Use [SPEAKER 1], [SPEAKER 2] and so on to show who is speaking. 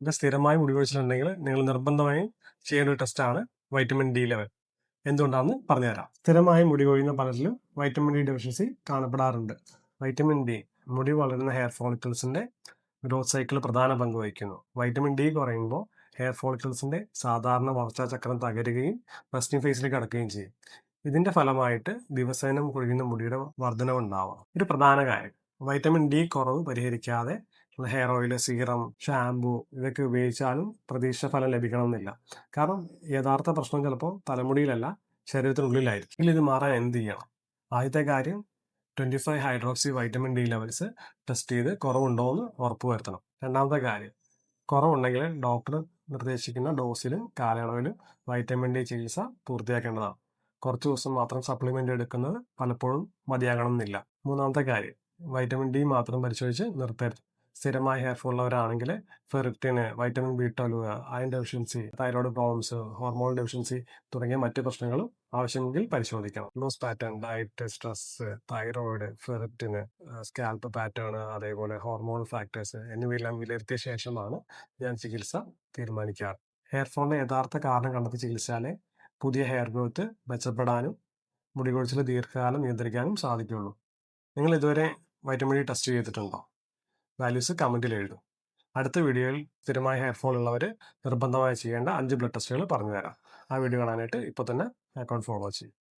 [SPEAKER 1] പിന്നെ സ്ഥിരമായി മുടി കൊഴിച്ചിലുണ്ടെങ്കിൽ നിങ്ങൾ നിർബന്ധമായും ചെയ്യേണ്ട ഒരു ടെസ്റ്റാണ് വൈറ്റമിൻ ഡി ലെവൽ. എന്തുകൊണ്ടാണെന്ന് പറഞ്ഞുതരാം. സ്ഥിരമായി മുടി കൊഴിയുന്ന പലരിലും വൈറ്റമിൻ ഡി ഡെഫിഷ്യൻസി കാണപ്പെടാറുണ്ട്. വൈറ്റമിൻ ഡി മുടി വളരുന്ന ഹെയർ ഫോളിക്കിൾസിന്റെ ഗ്രോത്ത് സൈക്കിൾ പ്രധാന പങ്ക് വഹിക്കുന്നു. വൈറ്റമിൻ ഡി കുറയുമ്പോൾ ഹെയർ ഫോളിക്കിൾസിന്റെ സാധാരണ വളർച്ചാ ചക്രം തകരുകയും റെസ്റ്റിംഗ് ഫേസിലേക്ക് കടക്കുകയും ചെയ്യും. ഇതിന്റെ ഫലമായിട്ട് ദിവസേന കൊഴിയുന്ന മുടിയുടെ വർധനവുണ്ടാവാം. ഒരു പ്രധാന കാര്യം, വൈറ്റമിൻ ഡി കുറവ് പരിഹരിക്കാതെ ഹെയർ ഓയിൽ, സീറം, ഷാംപൂ ഇതൊക്കെ ഉപയോഗിച്ചാലും പ്രതീക്ഷിച്ച ഫലം ലഭിക്കണമെന്നില്ല. കാരണം യഥാർത്ഥ പ്രശ്നം ചിലപ്പോൾ തലമുടിയിലല്ല, ശരീരത്തിനുള്ളിലായിരിക്കും. ഇതിൽ ഇത് മാറാൻ എന്ത് ചെയ്യണം? ആദ്യത്തെ കാര്യം, 25 hydroxy vitamin D levels test ചെയ്ത് കുറവുണ്ടോ എന്ന് ഉറപ്പുവരുത്തണം. രണ്ടാമത്തെ കാര്യം, കുറവുണ്ടെങ്കിൽ ഡോക്ടർ നിർദ്ദേശിക്കുന്ന ഡോസിലും കാലയളവിലും വൈറ്റമിൻ ഡി ചികിത്സ പൂർത്തിയാക്കേണ്ടതാണ്. കുറച്ച് ദിവസം മാത്രം സപ്ലിമെന്റ് എടുക്കുന്നത് പലപ്പോഴും മതിയാകണമെന്നില്ല. മൂന്നാമത്തെ കാര്യം, വൈറ്റമിൻ ഡി മാത്രം പരിശോധിച്ച് നിർത്തരുത്. സ്ഥിരമായ ഹെയർ ഫോൾ ഉള്ളവരാണെങ്കിൽ ഫെറിറ്റിന്, വൈറ്റമിൻ ബി12, iron deficiency, thyroid problems, hormone deficiency തുടങ്ങിയ മറ്റ് പ്രശ്നങ്ങളും ആവശ്യമെങ്കിൽ പരിശോധിക്കണം. Loose pattern, diet, stress, thyroid, ferritin, scalp pattern, അതേപോലെ ഹോർമോൺ ഫാക്ടേഴ്സ് എന്നിവയെല്ലാം വിലയിരുത്തിയ ശേഷമാണ് ഞാൻ ചികിത്സ തീരുമാനിക്കാറ്. ഹെയർ ഫോളിന്റെ യഥാർത്ഥ കാരണം കണ്ടെത്തി ചികിത്സിച്ചാലേ പുതിയ ഹെയർ ഗ്രോത്ത് മെച്ചപ്പെടാനും മുടി കൊഴിച്ചിൽ ദീർഘകാലം നിയന്ത്രിക്കാനും സാധിക്കുള്ളൂ. നിങ്ങൾ ഇതുവരെ വൈറ്റമിൻ ഡി ടെസ്റ്റ് ചെയ്തിട്ടുണ്ടോ? വാല്യൂസ് കമൻറ്റിൽ എഴുതും. അടുത്ത വീഡിയോയിൽ സ്ഥിരമായ ഹെയർ ഫോൾ ഉള്ളവർ നിർബന്ധമായി ചെയ്യേണ്ട 5 ബ്ലഡ് ടെസ്റ്റുകൾ പറഞ്ഞു തരാം. ആ വീഡിയോ കാണാനായിട്ട് ഇപ്പോൾ തന്നെ അക്കൗണ്ട് ഫോളോ ചെയ്യും.